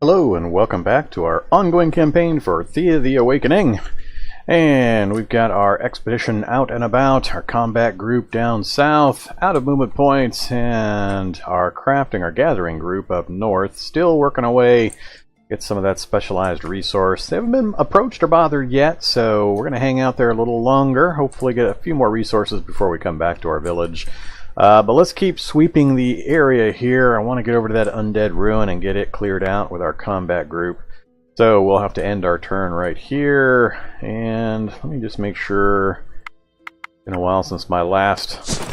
Hello and welcome back to our ongoing campaign for Thea the Awakening. And we've got our expedition out and about, our combat group down south, out of movement points, and our crafting, our gathering group up north, still working away, get some of that specialized resource. They haven't been approached or bothered yet, so we're going to hang out there a little longer, hopefully get a few more resources before we come back to our village. But let's keep sweeping the area here. I want to get over to that undead ruin and get it cleared out with our combat group. So we'll have to end our turn right here. And let me just make sure. It's been a while since my last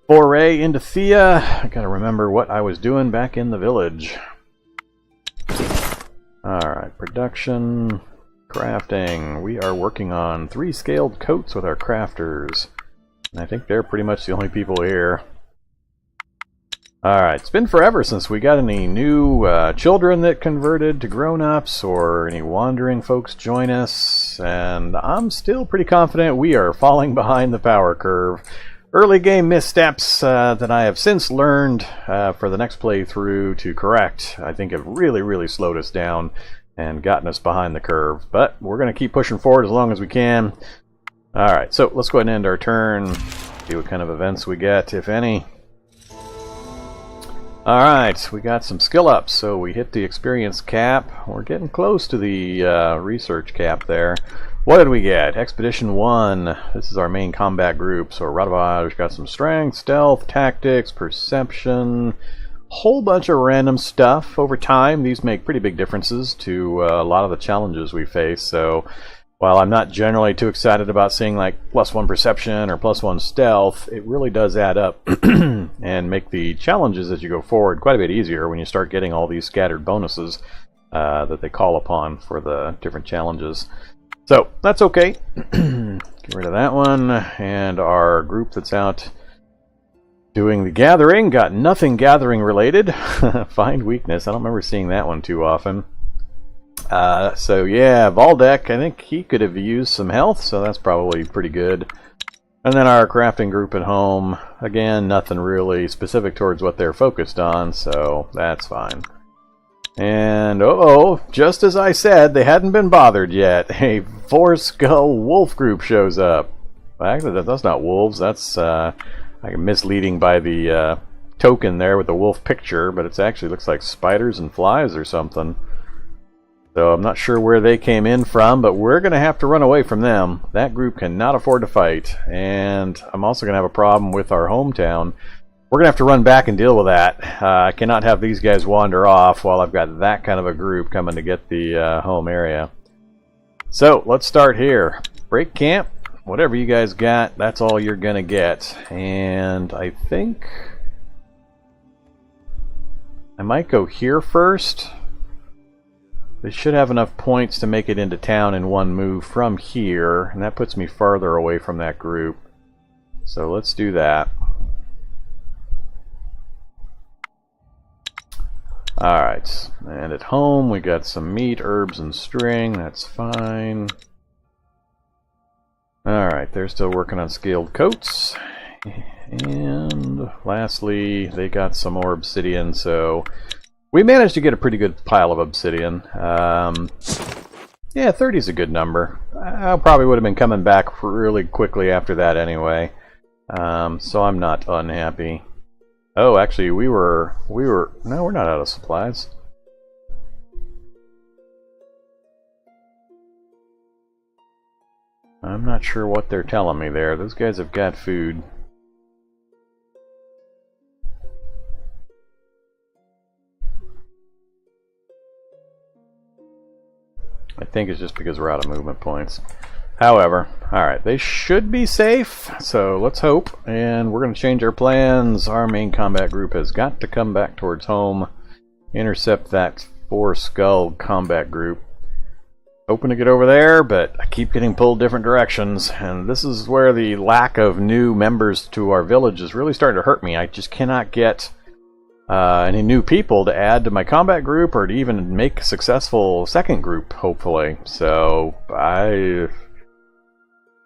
foray into Thea. I gotta remember what I was doing back in the village. Alright, production, crafting. We are working on 3 scaled coats with our crafters. I think they're pretty much the only people here. Alright, it's been forever since we got any new children that converted to grown-ups or any wandering folks join us, and I'm still pretty confident we are falling behind the power curve. Early game missteps that I have since learned for the next playthrough to correct, I think have really slowed us down and gotten us behind the curve. But we're going to keep pushing forward as long as we can. Alright, so let's go ahead and end our turn, see what kind of events we get, if any. Alright, we got some skill ups, so we hit the experience cap. We're getting close to the research cap there. What did we get? Expedition 1, this is our main combat group, so we've got some strength, stealth, tactics, perception, whole bunch of random stuff. Over time, these make pretty big differences to a lot of the challenges we face, so while I'm not generally too excited about seeing like +1 perception or +1 stealth, it really does add up and make the challenges as you go forward quite a bit easier when you start getting all these scattered bonuses that they call upon for the different challenges. So that's okay. Get rid of that one. And our group that's out doing the gathering got nothing gathering related. Find weakness. I don't remember seeing that one too often. So yeah, Valdek, I think he could have used some health, so that's probably pretty good. And then our crafting group at home, again, nothing really specific towards what they're focused on, so that's fine. And just as I said, they hadn't been bothered yet. A 4-skull wolf group shows up. Well, actually, that's not wolves, that's like misleading by the token there with the wolf picture, but it actually looks like spiders and flies or something. So I'm not sure where they came in from, but we're going to have to run away from them. That group cannot afford to fight. And I'm also going to have a problem with our hometown. We're going to have to run back and deal with that. I cannot have these guys wander off while I've got that kind of a group coming to get the home area. So let's start here. Break camp. Whatever you guys got, that's all you're going to get. And I think I might go here first. They should have enough points to make it into town in one move from here, and that puts me farther away from that group. So let's do that. Alright, and at home we got some meat, herbs, and string. That's fine. Alright, they're still working on scaled coats. And lastly, they got some more obsidian, so we managed to get a pretty good pile of obsidian. Yeah, 30 is a good number. I probably would have been coming back really quickly after that anyway. So I'm not unhappy. Oh, actually, no, we're not out of supplies. I'm not sure what they're telling me there. Those guys have got food. I think it's just because we're out of movement points. However, alright, they should be safe, so let's hope. And we're going to change our plans. Our main combat group has got to come back towards home. Intercept that 4-skull combat group. Hoping to get over there, but I keep getting pulled different directions. And this is where the lack of new members to our village is really starting to hurt me. I just cannot get any new people to add to my combat group or to even make a successful second group, hopefully. So I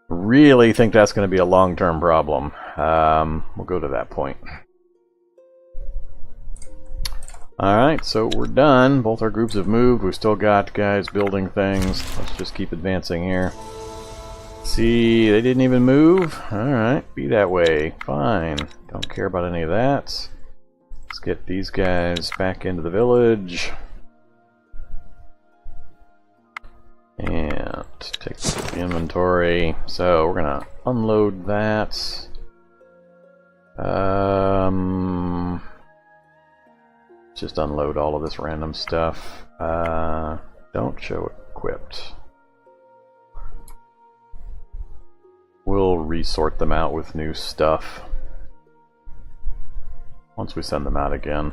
really think that's going to be a long-term problem. We'll go to that point. Alright, so we're done. Both our groups have moved. We've still got guys building things. Let's just keep advancing here. See, they didn't even move? Alright, be that way. Fine. Don't care about any of that. Let's get these guys back into the village. And take the inventory. So we're gonna unload that. Just unload all of this random stuff. Don't show equipped. We'll resort them out with new stuff once we send them out again.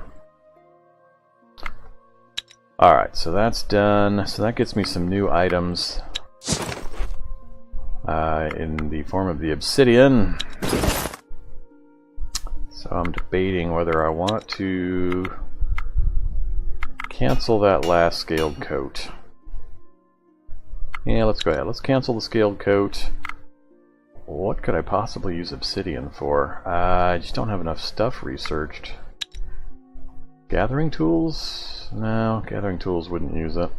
Alright, so that's done. So that gets me some new items in the form of the obsidian. So I'm debating whether I want to cancel that last scaled coat. Yeah, let's go ahead. Let's cancel the scaled coat. What could I possibly use obsidian for? I just don't have enough stuff researched. Gathering tools? No, gathering tools wouldn't use it.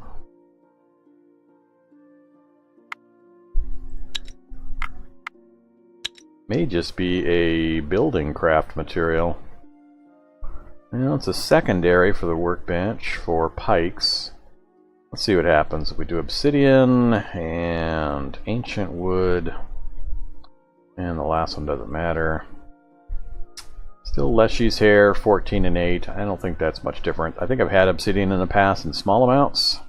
May just be a building craft material. Well, it's a secondary for the workbench for pikes. Let's see what happens if we do obsidian and ancient wood. And the last one doesn't matter. Still Leshy's hair, 14 and 8. I don't think that's much different. I think I've had obsidian in the past in small amounts.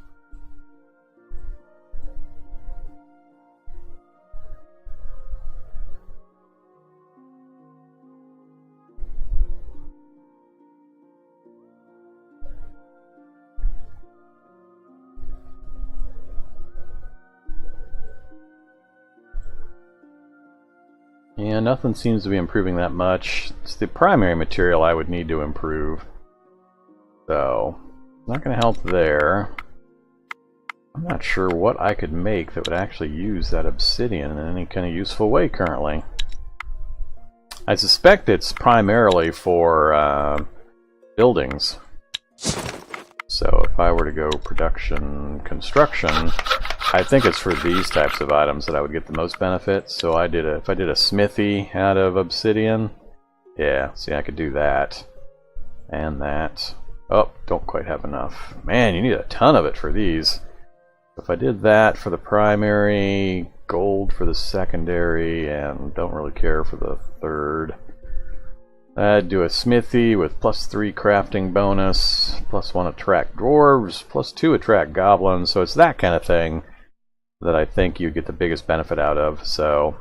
Yeah, nothing seems to be improving that much. It's the primary material I would need to improve. So, not going to help there. I'm not sure what I could make that would actually use that obsidian in any kind of useful way currently. I suspect it's primarily for buildings. So if I were to go production, construction, I think it's for these types of items that I would get the most benefit. So if I did a smithy out of obsidian, yeah, see, I could do that and that. Oh, don't quite have enough. Man, you need a ton of it for these. If I did that for the primary, gold for the secondary, and don't really care for the third, I'd do a smithy with +3 crafting bonus, +1 attract dwarves, +2 attract goblins. So it's that kind of thing that I think you get the biggest benefit out of. So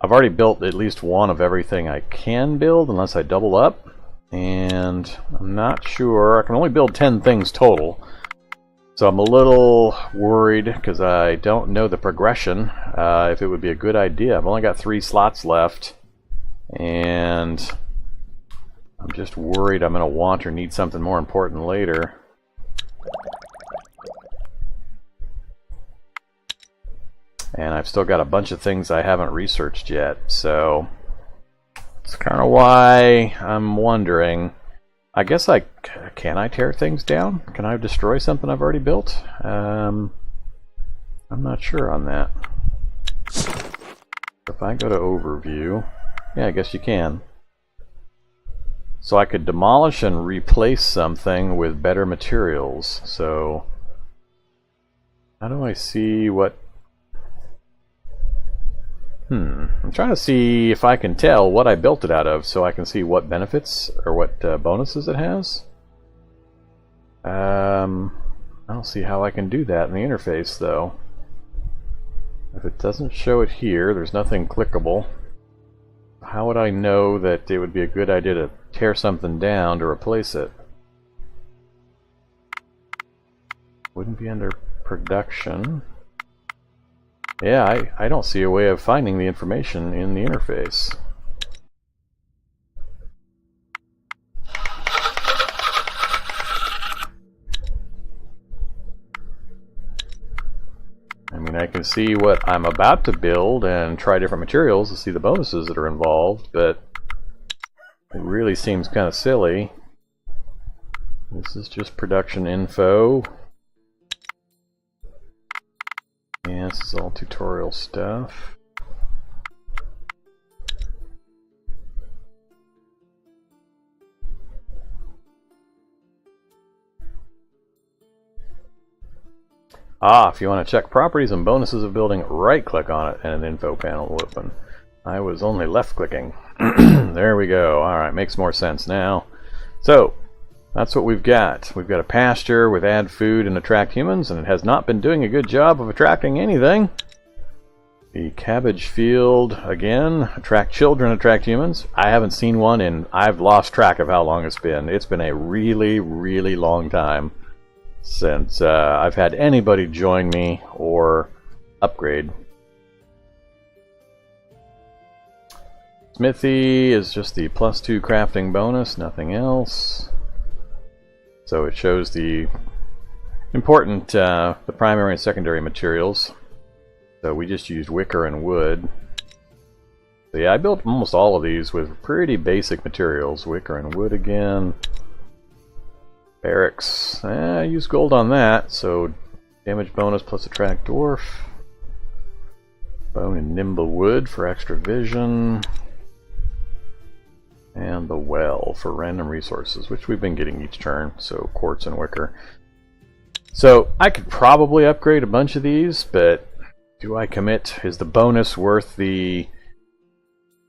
I've already built at least one of everything I can build, unless I double up. And I'm not sure. I can only build 10 things total. So I'm a little worried because I don't know the progression, if it would be a good idea. I've only got 3 slots left, and I'm just worried I'm going to want or need something more important later. And I've still got a bunch of things I haven't researched yet, so it's kind of why I'm wondering. I guess can I tear things down? Can I destroy something I've already built? I'm not sure on that. If I go to overview, yeah, I guess you can. So I could demolish and replace something with better materials. So how do I see what... I'm trying to see if I can tell what I built it out of, so I can see what benefits or what bonuses it has. I don't see how I can do that in the interface, though. If it doesn't show it here, there's nothing clickable. How would I know that it would be a good idea to tear something down to replace it? Wouldn't be under production. Yeah, I don't see a way of finding the information in the interface. I mean, I can see what I'm about to build and try different materials to see the bonuses that are involved, but it really seems kind of silly This is just production info. Yeah, this is all tutorial stuff. If you want to check properties and bonuses of building, right-click on it and an info panel will open. I was only left-clicking. There we go. Alright, makes more sense now. So, that's what we've got. We've got a pasture with add food and attract humans, and it has not been doing a good job of attracting anything. The cabbage field, again, attract children, attract humans. I haven't seen one in, I've lost track of how long it's been. It's been a really, really long time since I've had anybody join me or upgrade. Smithy is just the +2 crafting bonus, nothing else. So it shows the important, the primary and secondary materials. So we just used wicker and wood. So yeah, I built almost all of these with pretty basic materials. Wicker and wood again. Barracks, I used gold on that, so damage bonus plus attract dwarf. Bone and nimble wood for extra vision. And the well for random resources, which we've been getting each turn, so quartz and wicker. So I could probably upgrade a bunch of these, but do I commit? Is the bonus worth the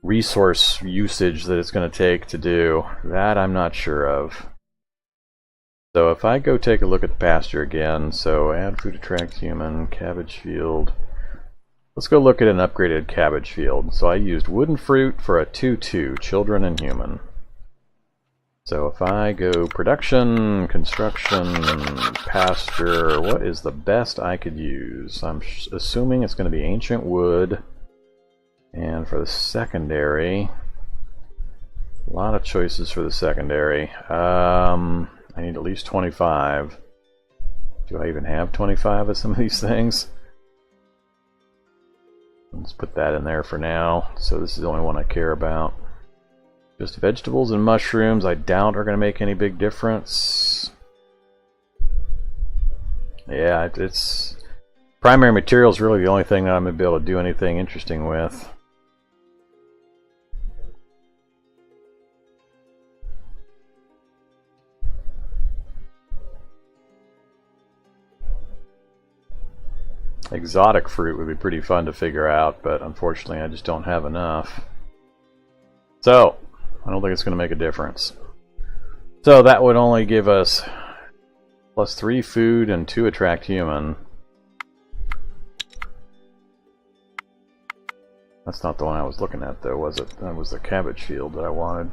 resource usage that it's going to take to do? That I'm not sure of. So if I go take a look at the pasture again, so add food, attract human, cabbage field. Let's go look at an upgraded cabbage field. So I used wood and fruit for a 2-2, children and human. So if I go production, construction, pasture, what is the best I could use? I'm assuming it's going to be ancient wood. And for the secondary, a lot of choices for the secondary. I need at least 25. Do I even have 25 of some of these things? Let's put that in there for now. So this is the only one I care about. Just vegetables and mushrooms I doubt are going to make any big difference. Yeah, it's primary material is really the only thing that I'm going to be able to do anything interesting with. Exotic fruit would be pretty fun to figure out, but unfortunately I just don't have enough. So, I don't think it's going to make a difference. So that would only give us +3 food and 2 attract human. That's not the one I was looking at though, was it? That was the cabbage field that I wanted.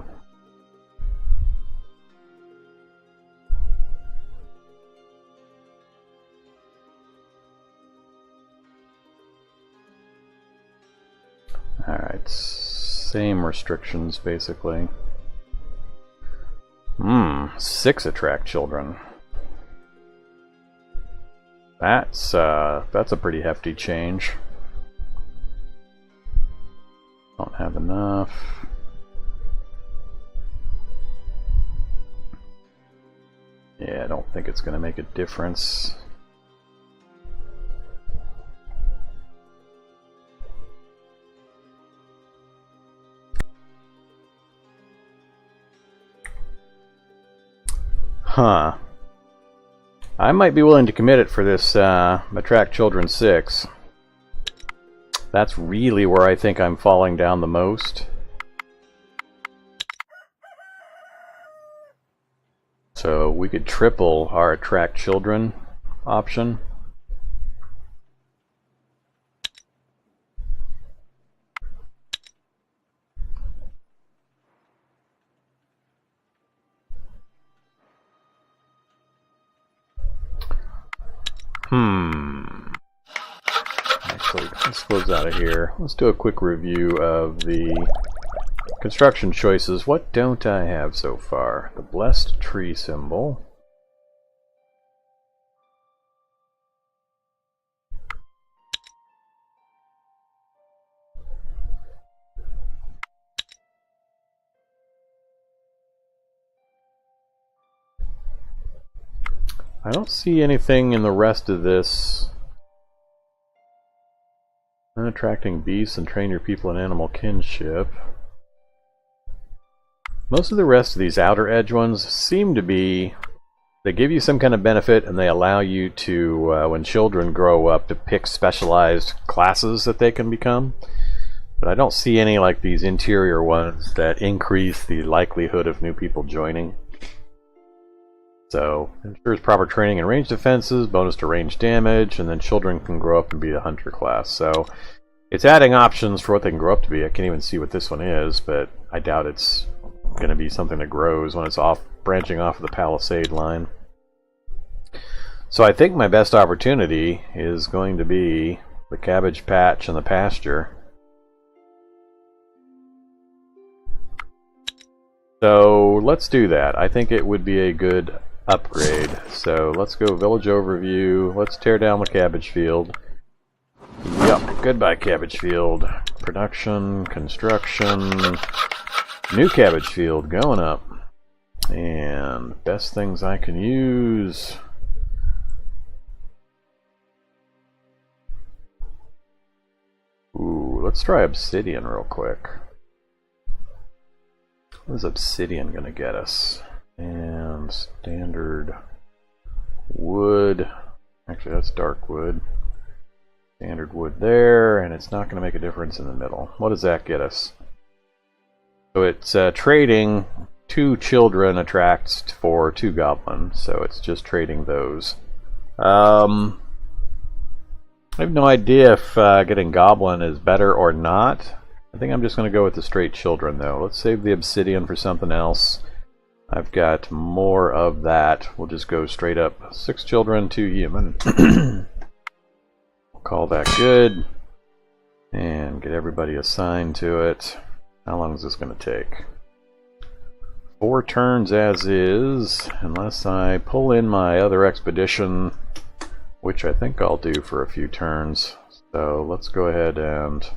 Alright, same restrictions basically. 6 attract children. That's a pretty hefty change. Don't have enough. Yeah, I don't think it's going to make a difference. Huh. I might be willing to commit it for this Attract Children 6. That's really where I think I'm falling down the most. So we could triple our Attract Children option. Actually, let's close out of here. Let's do a quick review of the construction choices. What don't I have so far? The blessed tree symbol. I don't see anything in the rest of this. Unattracting beasts and train your people in animal kinship. Most of the rest of these outer edge ones seem to be, they give you some kind of benefit and they allow you to, when children grow up, to pick specialized classes that they can become. But I don't see any like these interior ones that increase the likelihood of new people joining. So, ensures proper training in range defenses, bonus to range damage, and then children can grow up and be a hunter class. So, it's adding options for what they can grow up to be. I can't even see what this one is, but I doubt it's going to be something that grows when it's branching off of the Palisade line. So I think my best opportunity is going to be the cabbage patch and the pasture. So let's do that. I think it would be a good upgrade. So let's go village overview. Let's tear down the cabbage field. Yep, goodbye cabbage field. Production, construction, new cabbage field going up. And best things I can use. Ooh, let's try obsidian real quick. What is obsidian gonna get us? And standard wood. Actually, that's dark wood. Standard wood there, and it's not going to make a difference in the middle. What does that get us? So it's trading 2 children attracts for 2 goblin, so it's just trading those. I have no idea if getting goblin is better or not. I think I'm just going to go with the straight children, though. Let's save the obsidian for something else. I've got more of that. We'll just go straight up 6 children, 2 human. Call that good and get everybody assigned to it. How long is this going to take? 4 turns as is, unless I pull in my other expedition, which I think I'll do for a few turns. So let's go ahead and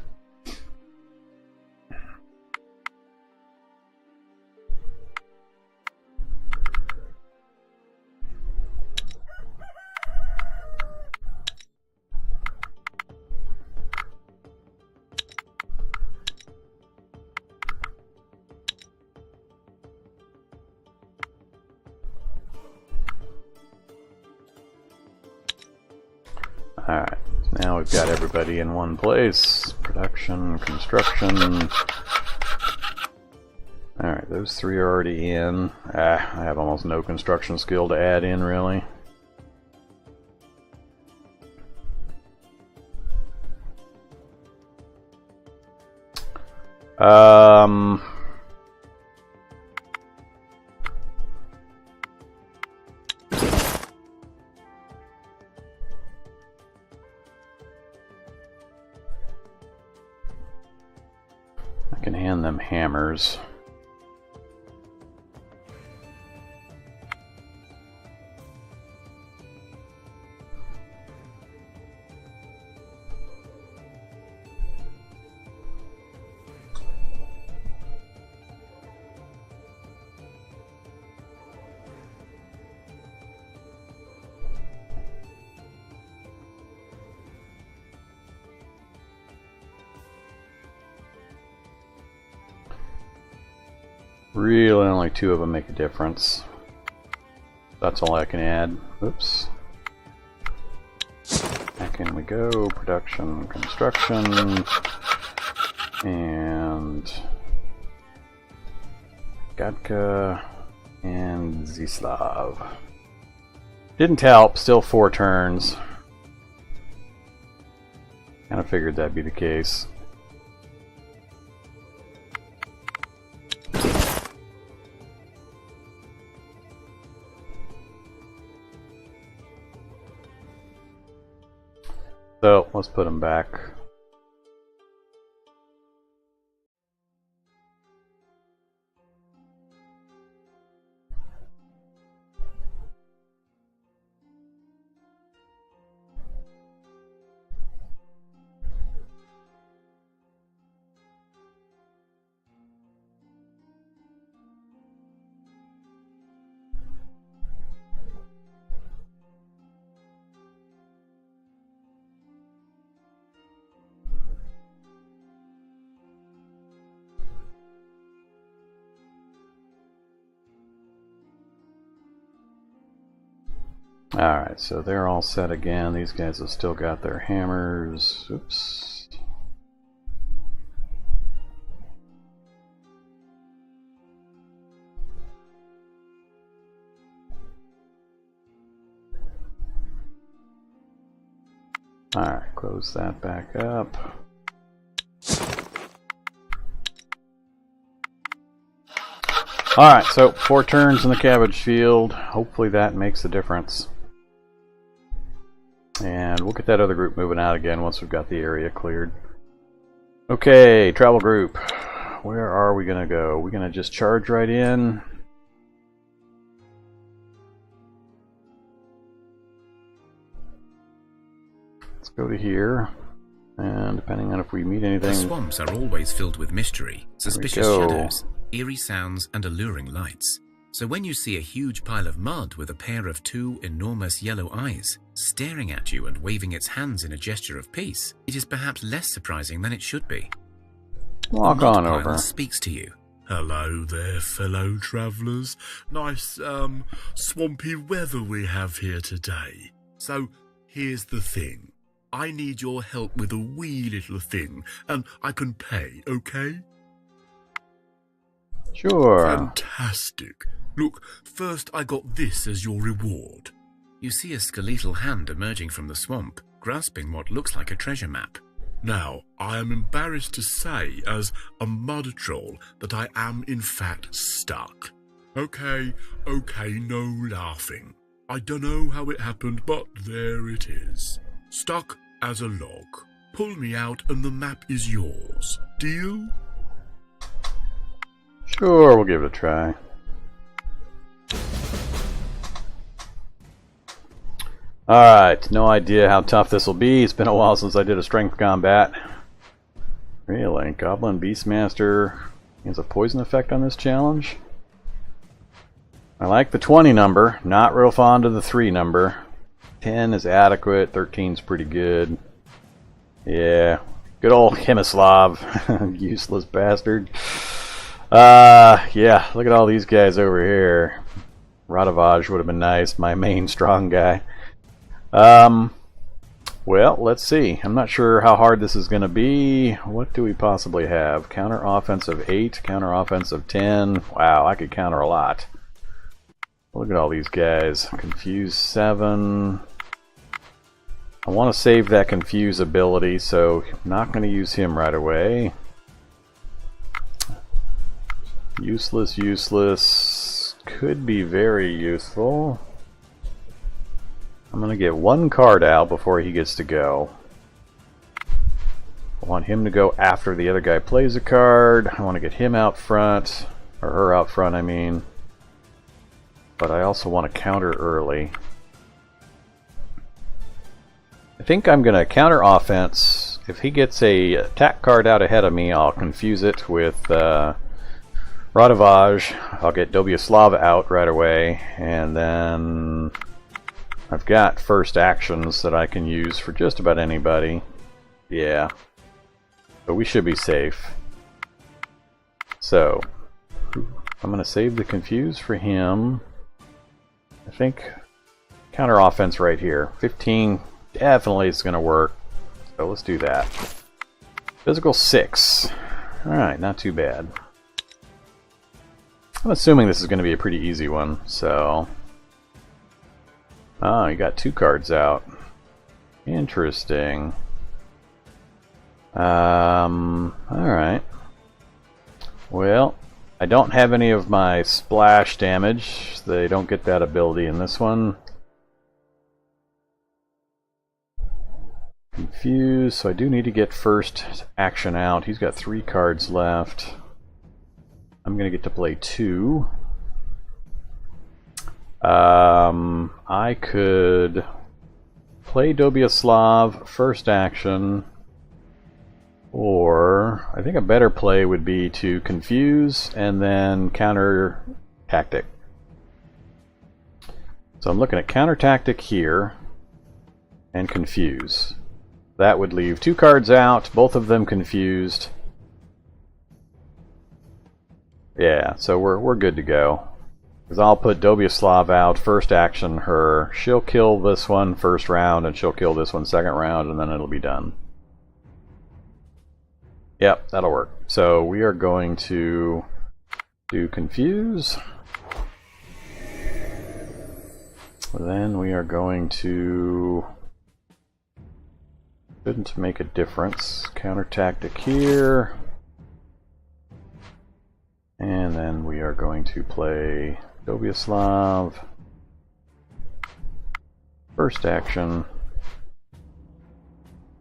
alright, now we've got everybody in one place. Production, construction. Alright, those 3 are already in. I have almost no construction skill to add in, really. I can hand them hammers. Really, only 2 of them make a difference. That's all I can add. Oops. Back in we go. Production, construction, and Gadka and Zislav. Didn't help. Still 4 turns. Kind of figured that'd be the case. So, let's put them back. Alright, so they're all set again. These guys have still got their hammers. Oops. Alright, close that back up. Alright, so 4 turns in the cabbage field. Hopefully that makes a difference. And we'll get that other group moving out again once we've got the area cleared. Okay, travel group. Where are we going to go? We're going to just charge right in. Let's go to here. And depending on if we meet anything... The swamps are always filled with mystery, suspicious shadows, eerie sounds, and alluring lights. So when you see a huge pile of mud with a pair of 2 enormous yellow eyes staring at you and waving its hands in a gesture of peace, it is perhaps less surprising than it should be. Walk on over. Speaks to you. Hello there, fellow travellers. Nice, swampy weather we have here today. So, here's the thing. I need your help with a wee little thing, and I can pay, okay? Sure. Fantastic. Look, first I got this as your reward. You see a skeletal hand emerging from the swamp, grasping what looks like a treasure map. Now, I am embarrassed to say, as a mud troll, that I am in fact stuck. Okay, no laughing. I dunno how it happened, but there it is. Stuck as a log. Pull me out and the map is yours. Deal? Sure, we'll give it a try. Alright, no idea how tough this will be. It's been a while since I did a strength combat. Really? Goblin Beastmaster has a poison effect on this challenge? I like the 20 number, not real fond of the 3 number. 10 is adequate, 13 is pretty good. Yeah, good old Chemislav, useless bastard. Yeah, look at all these guys over here. Radovaj would have been nice, my main strong guy. Well, let's see. I'm not sure how hard this is going to be. What do we possibly have? Counter offense of 8, counter offense of 10. Wow, I could counter a lot. Look at all these guys. Confuse 7. I want to save that confuse ability, so I'm not going to use him right away. Useless. Could be very useful. I'm going to get 1 card out before he gets to go. I want him to go after the other guy plays a card. I want to get him out front, or her out front, I mean. But I also want to counter early. I think I'm going to counter offense. If he gets a attack card out ahead of me, I'll confuse it with Radovaj. I'll get Dobyaslav out right away, and then I've got first actions that I can use for just about anybody. Yeah. But we should be safe. So, I'm going to save the confuse for him. I think counter offense right here. 15 definitely is going to work. So let's do that. Physical 6. Alright, not too bad. I'm assuming this is going to be a pretty easy one, so... Oh, you got 2 cards out. Interesting. Alright. Well, I don't have any of my splash damage. They don't get that ability in this one. Confuse, so I do need to get first action out. He's got 3 cards left. I'm going to get to play 2. I could play Dobyaslav first action, or I think a better play would be to confuse and then counter tactic. So I'm looking at counter tactic here and confuse. That would leave 2 cards out, both of them confused. Yeah, so we're good to go. Because I'll put Dobyaslav out, first action her. She'll kill this one first round, and she'll kill this one second round, and then it'll be done. Yep, that'll work. So we are going to do Confuse. Then we are going to... Shouldn't make a difference. Counter tactic here. And then we are going to play Dobyaslav. First action.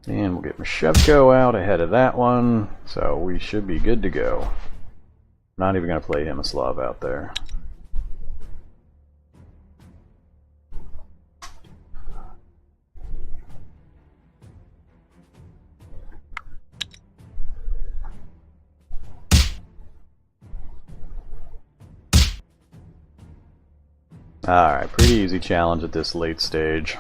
And we'll get Mashevko out ahead of that one. So we should be good to go. Not even going to play Hemislav out there. Alright, pretty easy challenge at this late stage.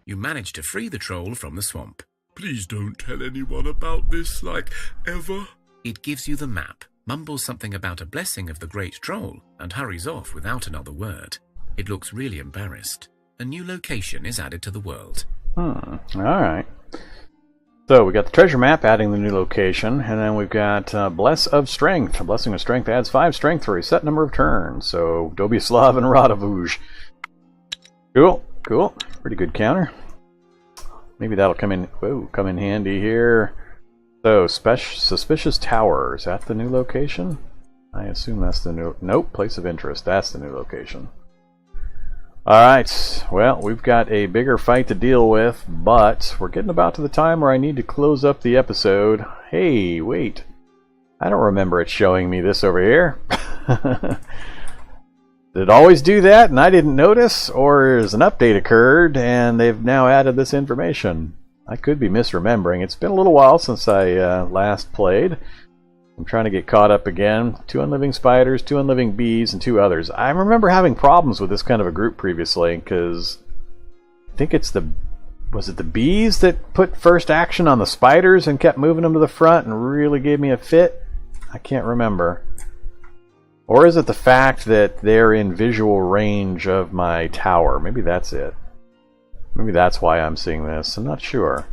You managed to free the troll from the swamp. Please don't tell anyone about this, like, ever. It gives you the map, mumbles something about a blessing of the great troll, and hurries off without another word. It looks really embarrassed. A new location is added to the world. Alright. So we got the treasure map adding the new location, and then we've got Bless of Strength. A Blessing of Strength adds 5 strength for a set number of turns. So Dobyaslav and Radovuj. Cool, cool. Pretty good counter. Maybe that'll come in handy here. So Suspicious Tower, is that the new location? I assume that's the new... Nope, Place of Interest. That's the new location. Alright, well, we've got a bigger fight to deal with, but we're getting about to the time where I need to close up the episode. Hey, wait. I don't remember it showing me this over here. Did it always do that and I didn't notice? Or has an update occurred and they've now added this information? I could be misremembering. It's been a little while since I last played. I'm trying to get caught up again. 2 unliving spiders, 2 unliving bees, and 2 others. I remember having problems with this kind of a group previously, because I think it's the... Was it the bees that put first action on the spiders and kept moving them to the front and really gave me a fit? I can't remember. Or is it the fact that they're in visual range of my tower? Maybe that's it. Maybe that's why I'm seeing this. I'm not sure.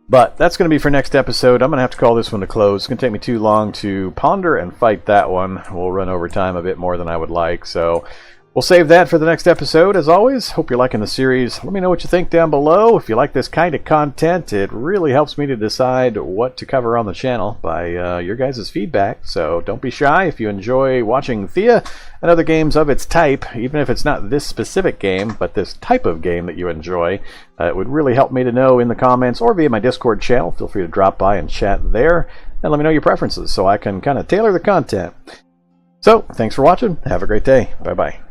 But that's going to be for next episode. I'm going to have to call this one to close. It's going to take me too long to ponder and fight that one. We'll run over time a bit more than I would like. So we'll save that for the next episode. As always, hope you're liking the series. Let me know what you think down below. If you like this kind of content, it really helps me to decide what to cover on the channel by your guys' feedback. So don't be shy if you enjoy watching Thea and other games of its type, even if it's not this specific game, but this type of game that you enjoy. It would really help me to know in the comments or via my Discord channel. Feel free to drop by and chat there, and let me know your preferences so I can kind of tailor the content. So, thanks for watching. Have a great day. Bye-bye.